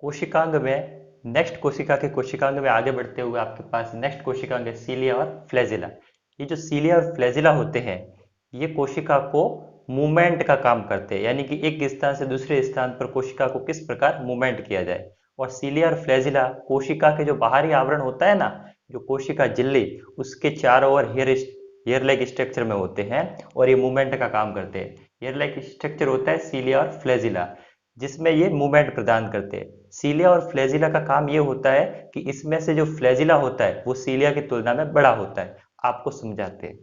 कोशिकांग में नेक्स्ट कोशिकांग में आगे बढ़ते हुए आपके पास नेक्स्ट कोशिकांग है सीलिया और फ्लैजिला। ये जो सीलिया और फ्लैजिला होते हैं, ये कोशिका को मूवमेंट का काम करते हैं, यानी कि एक स्थान से दूसरे स्थान पर कोशिका को किस प्रकार मूवमेंट किया जाए। और सीलिया और फ्लैजिला कोशिका के जो बाहरी आवरण होता है ना, जो कोशिका झिल्ली, उसके चारों ओर हेयर लाइक स्ट्रक्चर में होते हैं और ये मूवमेंट का काम करते हैं। हेयर लाइक स्ट्रक्चर होता है सीलिया और फ्लैजिला, जिसमें ये मूवमेंट प्रदान करते हैं। सीलिया और फ्लैजिला का काम ये होता है कि इसमें से जो फ्लैजिला होता है वो सीलिया की तुलना में बड़ा होता है। आपको समझाते हैं।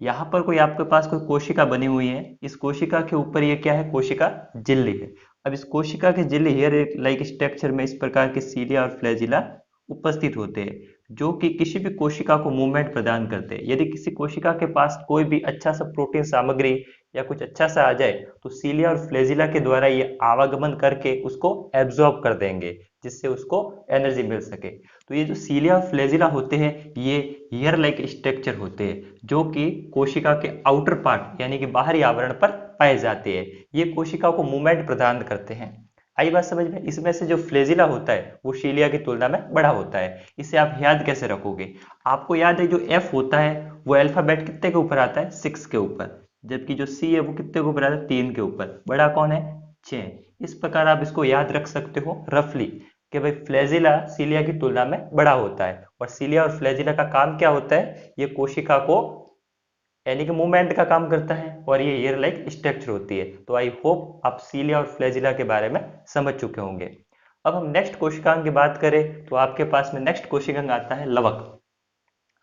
यहाँ पर कोई आपके पास कोई कोशिका बनी हुई है, इस कोशिका के ऊपर ये क्या है, कोशिका झिल्ली है। अब इस कोशिका के झिल्ली हेयर लाइक स्ट्रक्चर में इस प्रकार के सीलिया और फ्लैजिला उपस्थित होते हैं, जो कि किसी भी कोशिका को मूवमेंट प्रदान करते हैं। यदि किसी कोशिका के पास कोई भी अच्छा सा प्रोटीन सामग्री या कुछ अच्छा सा आ जाए, तो सीलिया और फ्लैजिला के द्वारा ये आवागमन करके उसको एब्जॉर्ब कर देंगे, जिससे उसको एनर्जी मिल सके। तो ये जो सीलिया और फ्लैजिला होते हैं, ये हेयर लाइक स्ट्रक्चर होते हैं, जो कि कोशिका के आउटर पार्ट यानी कि बाहरी आवरण पर पाए जाते हैं। ये कोशिका को मूवमेंट प्रदान करते हैं। आई बात समझ में? इसमें से जो फ्लैजिला होता है वो सीलिया की तुलना में बड़ा होता है। इसे आप याद कैसे रखोगे? आपको याद है जो एफ होता है वो अल्फाबेट कितने के ऊपर आता है, 6 के ऊपर, जबकि जो सी है वो कितने के ऊपर आता है, 3 के ऊपर। बड़ा कौन है, 6। इस प्रकार आप इसको याद रख सकते हो रफली कि भाई फ्लैजिला सीलिया की तुलना में बड़ा होता है। और सीलिया और फ्लैजिला का काम क्या होता है, ये कोशिका को यानी कि मूवमेंट का काम करता है, और ये एयर लाइक स्ट्रक्चर होती है। तो आई होप आप सीलिया और फ्लैजिला के बारे में समझ चुके होंगे। अब हम नेक्स्ट कोशिकांग की बात करें तो आपके पास में नेक्स्ट कोशिकांग आता है लवक।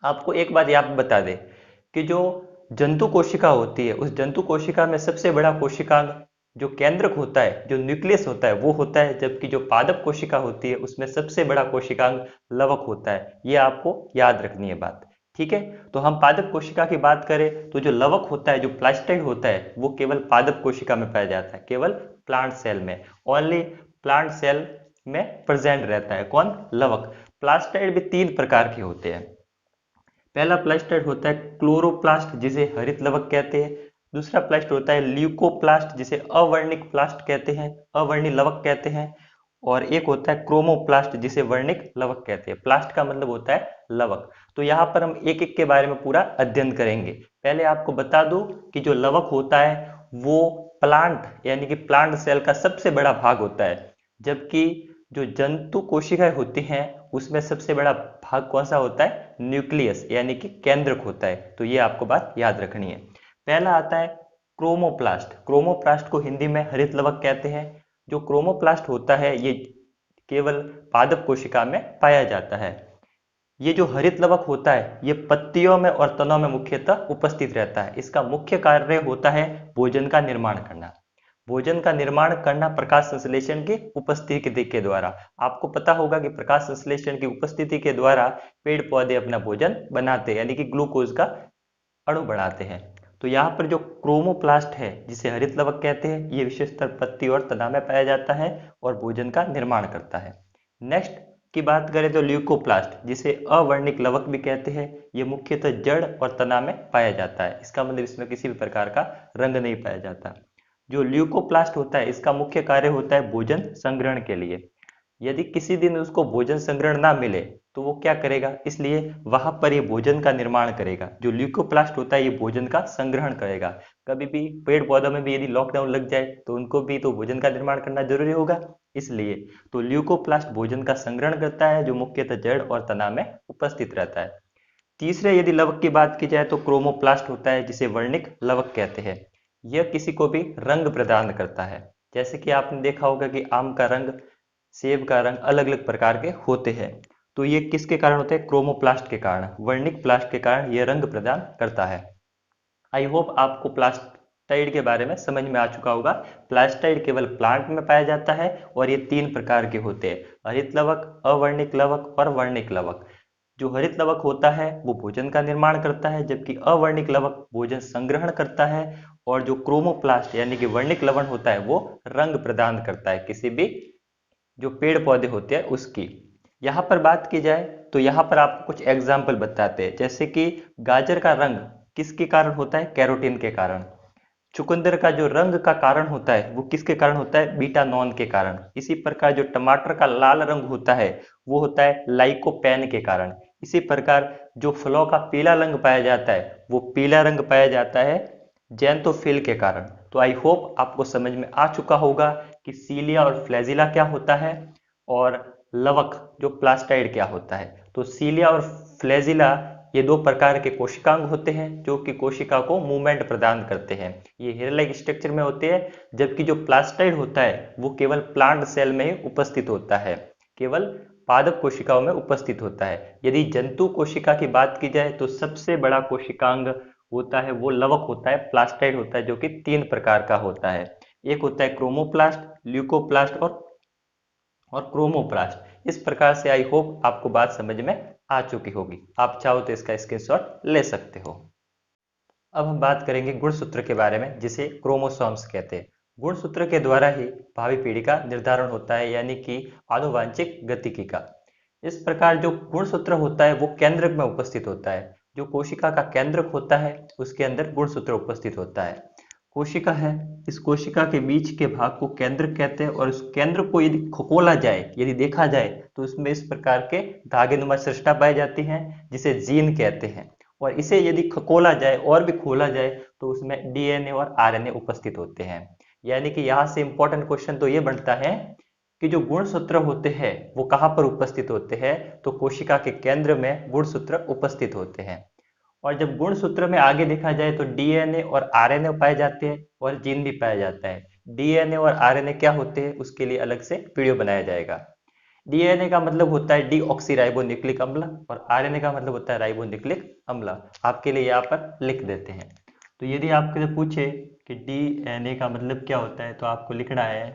आपको एक बात याद बता दें कि जो जंतु कोशिका होती है, उस जंतु कोशिका में सबसे बड़ा कोशिकांग जो केंद्रक होता है, जो न्यूक्लियस होता है, वो होता है। जबकि जो पादप कोशिका होती है उसमें सबसे बड़ा कोशिकांग लवक होता है। ये आपको याद रखनी है बात। ठीक है। तो हम पादप कोशिका की बात करें तो जो लवक होता है, जो प्लास्टिड होता है, वो केवल पादप कोशिका में पाया जाता है, केवल प्लांट सेल में, ओनली प्लांट सेल में प्रेजेंट रहता है। कौन, लवक। प्लास्टिड भी 3 प्रकार के होते हैं। पहला प्लास्टिड होता है क्लोरोप्लास्ट, जिसे हरित लवक कहते हैं। दूसरा प्लास्ट होता है ल्यूकोप्लास्ट, जिसे अवर्णिक प्लास्ट कहते हैं, अवर्णिक लवक कहते हैं। और एक होता है क्रोमोप्लास्ट, जिसे वर्णिक लवक कहते हैं। प्लास्ट का मतलब होता है लवक। तो यहाँ पर हम एक एक के बारे में पूरा अध्ययन करेंगे। पहले आपको बता दूं कि जो लवक होता है वो प्लांट यानी कि प्लांट सेल का सबसे बड़ा भाग होता है। जबकि जो जंतु कोशिकाएं होती हैं उसमें सबसे बड़ा भाग कौन सा होता है, न्यूक्लियस यानी कि केंद्रक होता है। तो ये आपको बात याद रखनी है। पहला आता है क्रोमोप्लास्ट। क्रोमोप्लास्ट को हिंदी में हरित लवक कहते हैं। जो क्रोमोप्लास्ट होता है ये केवल पादप कोशिका में पाया जाता है। ये जो हरित लवक होता है ये पत्तियों में और तनों में मुख्यतः उपस्थित रहता है। इसका मुख्य कार्य होता है भोजन का निर्माण करना। भोजन का निर्माण करना प्रकाश संश्लेषण की उपस्थिति के द्वारा। आपको पता होगा कि प्रकाश संश्लेषण की उपस्थिति के द्वारा पेड़ पौधे अपना भोजन बनाते हैं, यानी कि ग्लूकोज का अणु बढ़ाते हैं। तो यहाँ पर जो क्रोमोप्लास्ट है जिसे हरित लवक कहते हैं, ये विशेषतर पत्ती और तना में पाया जाता है और भोजन का निर्माण करता है। नेक्स्ट की बात करें तो ल्यूकोप्लास्ट, जिसे अवर्णिक लवक भी कहते हैं, ये मुख्यतः जड़ और तना में पाया जाता है। इसका मतलब इसमें किसी भी प्रकार का रंग नहीं पाया जाता। जो ल्यूकोप्लास्ट होता है इसका मुख्य कार्य होता है भोजन संग्रहण के लिए। यदि किसी दिन उसको भोजन संग्रहण ना मिले तो वो क्या करेगा, इसलिए वहां पर ये भोजन का निर्माण करेगा। जो ल्यूकोप्लास्ट होता है ये भोजन का संग्रहण करेगा। कभी भी पेड़ पौधों में भी यदि लॉकडाउन लग जाए तो उनको भी तो भोजन का निर्माण करना जरूरी होगा, इसलिए तो ल्यूकोप्लास्ट भोजन का संग्रहण करता है, जो मुख्यतः जड़ और तना में उपस्थित रहता है। तीसरे यदि लवक की बात की जाए तो क्रोमोप्लास्ट होता है, जिसे वर्णिक लवक कहते हैं। यह किसी को भी रंग प्रदान करता है। जैसे कि आपने देखा होगा कि आम का रंग, सेब का रंग अलग अलग प्रकार के होते हैं। तो ये किसके कारण होते हैं, क्रोमोप्लास्ट के कारण, वर्णिक प्लास्ट के कारण ये रंग प्रदान करता है। आई होप आपको प्लास्टाइड के बारे में समझ में आ चुका होगा। प्लास्टाइड केवल प्लांट में पाया जाता है और ये 3 प्रकार के होते हैं, हरित लवक, अवर्णिक लवक और वर्णिक लवक। जो हरित लवक होता है वो भोजन का निर्माण करता है, जबकि अवर्णिक लवक भोजन संग्रहण करता है। और जो क्रोमोप्लास्ट यानी कि वर्णिक लवण होता है वो रंग प्रदान करता है किसी भी जो पेड़ पौधे होते हैं उसकी। यहाँ पर बात की जाए तो यहाँ पर आपको कुछ एग्जाम्पल बताते हैं। जैसे कि गाजर का रंग किसके कारण होता है, कैरोटीन के कारण। चुकंदर का जो रंग का कारण होता है वो किसके कारण होता है? बीटा नॉन के कारण। इसी प्रकार जो टमाटर का लाल रंग होता है वो होता है लाइकोपेन के कारण। इसी प्रकार जो फलों का पीला रंग पाया जाता है वो पीला रंग पाया जाता है जैंथोफिल के कारण। तो आई होप आपको समझ में आ चुका होगा कि सीलिया और फ्लैजिला क्या होता है और लवक जो प्लास्टाइड क्या होता है। तो सीलिया और फ्लैजिला ये दो प्रकार के कोशिकांग होते हैं जो कि कोशिका को मूवमेंट प्रदान करते हैं। ये हेयर लाइक स्ट्रक्चर में होते हैं, जबकि जो प्लास्टाइड होता है वो केवल प्लांट सेल में ही उपस्थित होता है, केवल पादप कोशिकाओं में उपस्थित होता है। यदि जंतु कोशिका की बात की जाए तो सबसे बड़ा कोशिकांग होता है वो लवक होता है, प्लास्टाइड होता है, जो कि 3 प्रकार का होता है। एक होता है क्रोमोप्लास्ट, ल्यूकोप्लास्ट और क्रोमोप्लास्ट। इस प्रकार से आई होप आपको बात समझ में आ चुकी होगी। आप चाहो तो इसका स्क्रीनशॉट ले सकते हो। अब हम बात करेंगे गुणसूत्र के बारे में, जिसे क्रोमोसोम्स कहते हैं। गुणसूत्र के द्वारा ही भावी पीढ़ी का निर्धारण होता है, यानी कि आनुवांशिक गतिकी का। इस प्रकार जो गुणसूत्र होता है वो केंद्रक में उपस्थित होता है। जो कोशिका का केंद्रक होता है उसके अंदर गुणसूत्र उपस्थित होता है। कोशिका है, इस कोशिका के बीच के भाग को केंद्र कहते हैं, और उस केंद्र को यदि खगोला जाए, यदि देखा जाए, तो उसमें इस प्रकार के धागेनुमा श्रृंखला पाई जाती हैं जिसे जीन कहते हैं। और इसे यदि खगोला जाए और भी खोला जाए तो उसमें डीएनए और आरएनए उपस्थित होते हैं। यानी कि यहाँ से इंपॉर्टेंट क्वेश्चन तो ये बनता है कि जो गुणसूत्र होते हैं वो कहाँ पर उपस्थित होते हैं? तो कोशिका के केंद्र में गुणसूत्र उपस्थित होते हैं। और जब गुणसूत्र में आगे देखा जाए तो डीएनए और आरएनए पाए जाते हैं और जीन भी पाया जाता है। डीएनए और आरएनए क्या होते हैं उसके लिए अलग से वीडियो बनाया जाएगा। डीएनए का मतलब होता है डीऑक्सीराइबोन्यूक्लिक अम्ल और आरएनए का मतलब होता है राइबोन्यूक्लिक अम्ल। आपके लिए यहाँ पर लिख देते हैं। तो यदि आपसे पूछे कि डीएनए का मतलब क्या होता है तो आपको लिखना है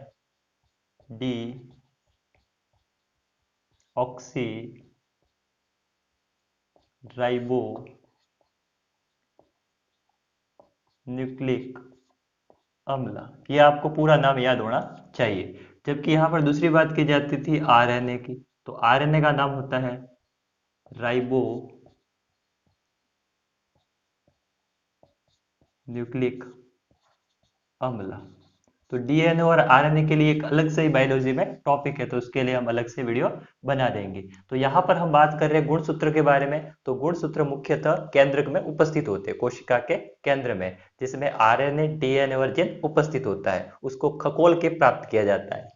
डी ऑक्सी राइबो न्यूक्लिक अम्ल। ये आपको पूरा नाम याद होना चाहिए। जबकि यहाँ पर दूसरी बात की जाती थी आरएनए की, तो आरएनए का नाम होता है राइबो न्यूक्लिक अम्ल। तो डीएनए और आरएनए के लिए एक अलग से ही बायोलॉजी में टॉपिक है, तो उसके लिए हम अलग से वीडियो बना देंगे। तो यहाँ पर हम बात कर रहे हैं गुणसूत्र के बारे में। तो गुणसूत्र मुख्यतः केंद्रक में उपस्थित होते हैं, कोशिका के केंद्र में, जिसमें आरएनए डीएनए और जीन उपस्थित होता है, उसको खगोल के प्राप्त किया जाता है।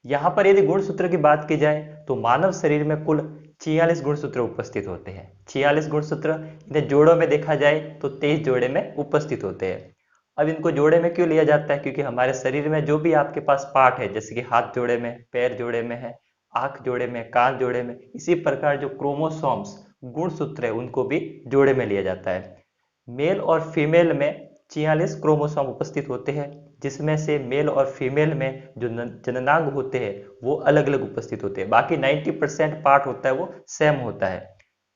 यहाँ पर यदि गुणसूत्र की बात की जाए तो मानव शरीर में कुल 46 गुणसूत्र उपस्थित होते हैं। 46 गुणसूत्र, इन्हें जोड़ों में देखा जाए तो 23 जोड़े में उपस्थित होते हैं। अब इनको जोड़े में क्यों लिया जाता है? क्योंकि हमारे शरीर में जो भी आपके पास पार्ट है, जैसे कि हाथ जोड़े में, पैर जोड़े में है, आंख जोड़े में, कान जोड़े में, इसी प्रकार जो क्रोमोसोम्स गुणसूत्र है उनको भी जोड़े में लिया जाता है। मेल और फीमेल में 46 क्रोमोसोम उपस्थित होते हैं, जिसमें से मेल और फीमेल में जो जननांग होते हैं वो अलग अलग उपस्थित होते हैं। बाकी 90% पार्ट होता है वो सेम होता है।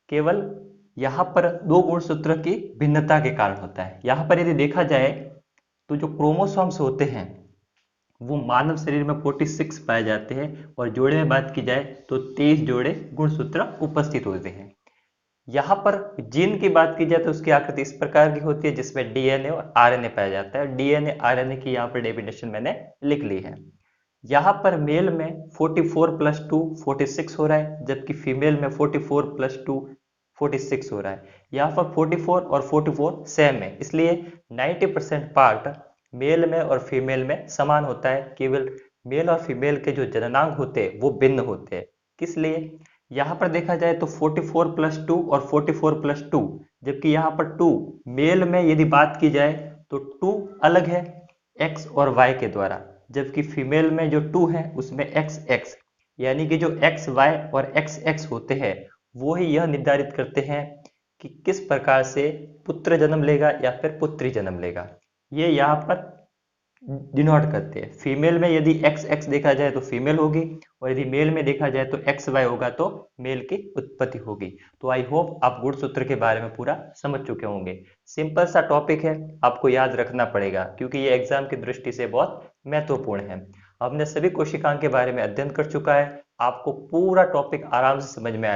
केवल यहाँ पर दो गुणसूत्र की भिन्नता के कारण होता है। यहाँ पर यदि देखा जाए तो जो क्रोमोसोम्स होते हैं वो मानव शरीर में 46 पाए जाते हैं, और जोड़े में बात की जाए तो 23 जोड़े गुणसूत्र उपस्थित होते हैं। यहाँ पर जीन की बात की जाए तो उसकी आकृति इस प्रकार की होती है, जिसमें डीएनए और आरएनए पाया जाता है। डीएनए आरएनए की यहाँ पर डेफिनेशन मैंने लिख ली है। यहाँ पर मेल में 44 प्लस 2 46 हो रहा है, जबकि फीमेल में 44 प्लस 2 46 हो रहा है। यहाँ पर 44 और 44 सेम है, इसलिए 90% पार्ट मेल में और फीमेल में समान होता है। केवल मेल और फीमेल के जो जननांग होते हैं वो भिन्न होते हैं। किस लिए? यहाँ पर देखा जाए तो 44 प्लस 2 और 44 प्लस 2, जबकि यहाँ पर 2 मेल में यदि बात की जाए तो 2 अलग है एक्स और वाई के द्वारा, जबकि फीमेल में जो 2 है उसमें एक्स एक्स, यानी कि जो एक्स वाई और एक्स एक्स होते हैं वो ही यह निर्धारित करते हैं कि किस प्रकार से पुत्र जन्म लेगा या फिर पुत्री जन्म लेगा। ये यहाँ पर डिनोट करते हैं। फीमेल में यदि एक्स एक्स देखा जाए तो फीमेल होगी, और यदि मेल में देखा जाए तो एक्स वाई होगा तो मेल की उत्पत्ति होगी। तो आई होप आप गुणसूत्र के बारे में पूरा समझ चुके होंगे। सिंपल सा टॉपिक है, आपको याद रखना पड़ेगा क्योंकि ये एग्जाम की दृष्टि से बहुत महत्वपूर्ण है। हमने सभी कोशिकाओं के बारे में अध्ययन कर चुका है, आपको पूरा टॉपिक आराम से समझ में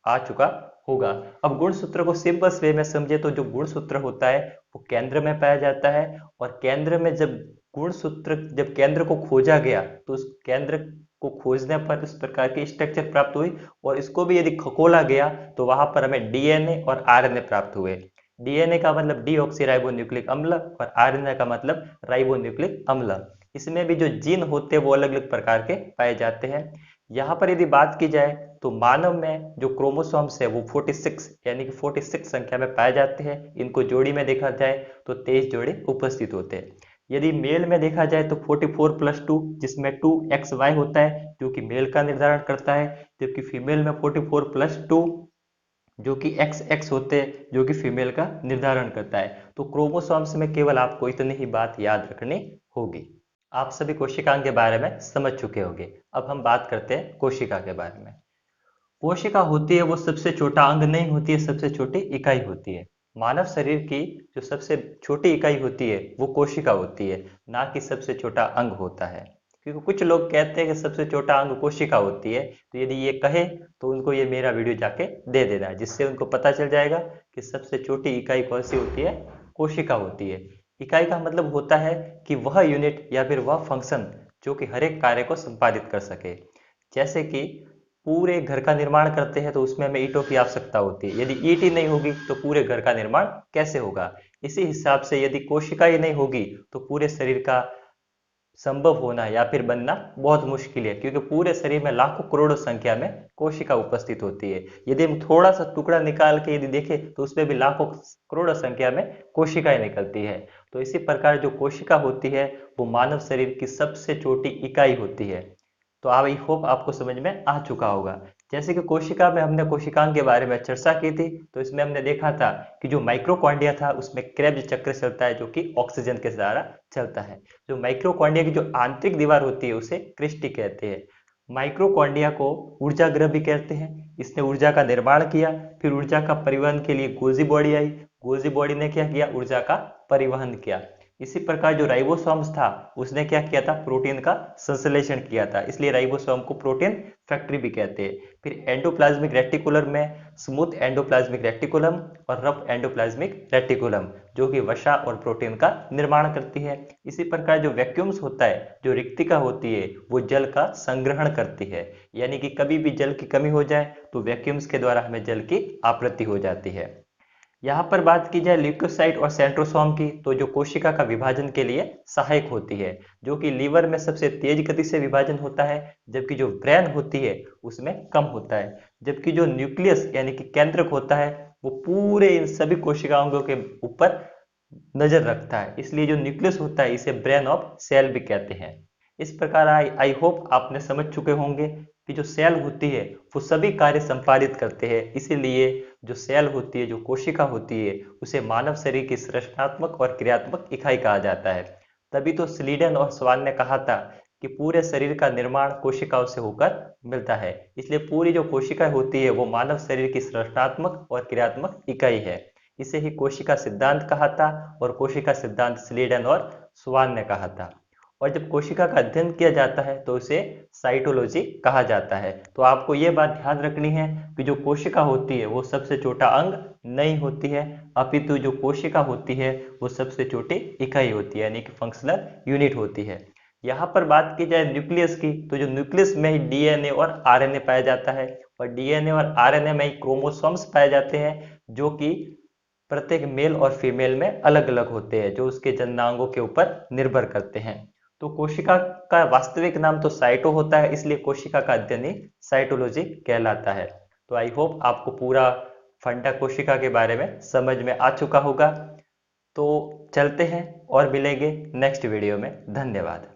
आ चुका होगा। अब गुणसूत्र को सिंपल वे में समझे तो जो गुणसूत्र होता है वो केंद्र में पाया जाता है। और केंद्र में जब गुणसूत्र, जब केंद्र को खोजा गया तो उस केंद्र को खोजने पर इस प्रकार की स्ट्रक्चर प्राप्त हुई। और इसको भी यदि खगोला गया तो वहां पर हमें डीएनए और आरएनए प्राप्त हुए। डीएनए का मतलब डीऑक्सीराइबोन्यूक्लिक अम्ल और आरएनए का मतलब राइबोन्यूक्लिक अम्ल। इसमें भी जो जीन होते हैं वो अलग अलग प्रकार के पाए जाते हैं। यहाँ पर यदि बात की जाए तो मानव में जो क्रोमोसोम्स है वो 46 यानी कि 46 संख्या में पाए जाते हैं। इनको जोड़ी में देखा जाए तो 23 जोड़े उपस्थित होते हैं। यदि मेल में देखा जाए तो 44+2 जिसमें 2XY होता है जो कि मेल का निर्धारण करता है, जबकि फीमेल में 44+2 जो कि XX होते हैं जो कि फीमेल का निर्धारण करता है। तो क्रोमोसोम्स में केवल आपको इतनी ही बात याद रखनी होगी। आप सभी कोशिकाओं के बारे में समझ चुके होंगे। अब हम बात करते हैं कोशिका के बारे में। कोशिका होती है वो सबसे छोटा अंग नहीं होती है, सबसे छोटी इकाई होती है। मानव शरीर की जो सबसे छोटी इकाई होती है वो कोशिका होती है, ना कि सबसे छोटा अंग होता है। क्योंकि कुछ लोग कहते हैं कि सबसे छोटा अंग कोशिका होती है, तो यदि ये कहे तो उनको ये मेरा वीडियो जाके दे देना, जिससे उनको पता चल जाएगा कि सबसे छोटी इकाई कौन सी होती है, कोशिका होती है। इकाई का मतलब होता है कि वह यूनिट या फिर वह फंक्शन जो कि हर एक कार्य को संपादित कर सके। जैसे कि पूरे घर का निर्माण करते हैं तो उसमें हमें ईंटों की आवश्यकता होती है। यदि ईंट ही नहीं होगी तो पूरे घर का निर्माण कैसे होगा। इसी हिसाब से यदि कोशिका ही नहीं होगी तो पूरे शरीर का संभव होना या फिर बनना बहुत मुश्किल है, क्योंकि पूरे शरीर में लाखों करोड़ों संख्या में कोशिका उपस्थित होती है। यदि हम थोड़ा सा टुकड़ा निकाल के यदि देखें तो उसमें भी लाखों करोड़ों संख्या में कोशिकाएं निकलती है। तो इसी प्रकार जो कोशिका होती है वो मानव शरीर की सबसे छोटी इकाई होती है। तो आई होप आपको समझ में आ चुका होगा। जैसे कि कोशिका में हमने कोशिकाओं के बारे में चर्चा की थी, तो इसमें हमने देखा था कि जो माइक्रोकॉन्ड्रिया था उसमें क्रेब्स चक्र चलता है जो कि ऑक्सीजन के द्वारा चलता है। जो माइक्रोकॉन्ड्रिया की जो आंतरिक दीवार होती है उसे क्रिस्टी कहते हैं। माइक्रोकॉन्ड्रिया को ऊर्जा गृह भी कहते हैं। इसने ऊर्जा का निर्माण किया, फिर ऊर्जा का परिवहन के लिए गोल्जी बॉडी आई। गोल्जी बॉडी ने क्या किया, ऊर्जा का परिवहन किया। इसी प्रकार जो राइबोसोम्स था उसने क्या किया था, प्रोटीन का संश्लेषण किया था, इसलिए राइबोसोम को प्रोटीन फैक्ट्री भी कहते हैं। फिर एंडोप्लाज्मिक रेटिकुलम में स्मूथ एंडोप्लाज्मिक रेटिकुलम और रफ एंडोप्लाज्मिक रेटिकुलम जो कि वसा और प्रोटीन का निर्माण करती है। इसी प्रकार जो वैक्यूम्स होता है, जो रिक्तिका होती है वो जल का संग्रहण करती है, यानी कि कभी भी जल की कमी हो जाए तो वैक्यूम्स के द्वारा हमें जल की आपूर्ति हो जाती है। यहाँ पर बात की जाए ल्यूकोसाइट और सेंट्रोसोम की, तो जो कोशिका का विभाजन के लिए सहायक होती है, जो कि लीवर में सबसे तेज गति से विभाजन होता है, जबकि जो ब्रेन होती है उसमें कम होता है। जबकि जो न्यूक्लियस यानी कि केंद्रक होता है वो पूरे इन सभी कोशिकाओं के ऊपर नजर रखता है, इसलिए जो न्यूक्लियस होता है इसे ब्रेन ऑफ सेल भी कहते हैं। इस प्रकार आई होप आपने समझ चुके होंगे कि जो सेल होती है वो सभी कार्य संपादित करते हैं। इसीलिए जो सेल होती है, जो कोशिका होती है, उसे मानव शरीर की संरचनात्मक और क्रियात्मक इकाई कहा जाता है। तभी तो स्लीडन और स्वान ने कहा था कि पूरे शरीर का निर्माण कोशिकाओं से होकर मिलता है। इसलिए पूरी जो कोशिका होती है वो मानव शरीर की संरचनात्मक और क्रियात्मक इकाई है। इसे ही कोशिका सिद्धांत कहा था और कोशिका सिद्धांत स्लीडन और स्वान ने कहा था। और जब कोशिका का अध्ययन किया जाता है तो उसे साइटोलॉजी कहा जाता है। तो आपको ये बात ध्यान रखनी है कि जो कोशिका होती है वो सबसे छोटा अंग नहीं होती है, अपितु जो कोशिका होती है वो सबसे छोटी इकाई होती है, यानी कि फंक्शनल यूनिट होती है। यहाँ पर बात की जाए न्यूक्लियस की, तो जो न्यूक्लियस में ही डीएनए और आरएनए पाया जाता है, और डीएनए और आरएनए में ही क्रोमोसोम्स पाए जाते हैं जो कि प्रत्येक मेल और फीमेल में अलग अलग होते हैं, जो उसके जन्नांगों के ऊपर निर्भर करते हैं। तो कोशिका का वास्तविक नाम तो साइटो होता है, इसलिए कोशिका का अध्ययन ही साइटोलॉजी कहलाता है। तो आई होप आपको पूरा फंडा कोशिका के बारे में समझ में आ चुका होगा। तो चलते हैं और मिलेंगे नेक्स्ट वीडियो में। धन्यवाद।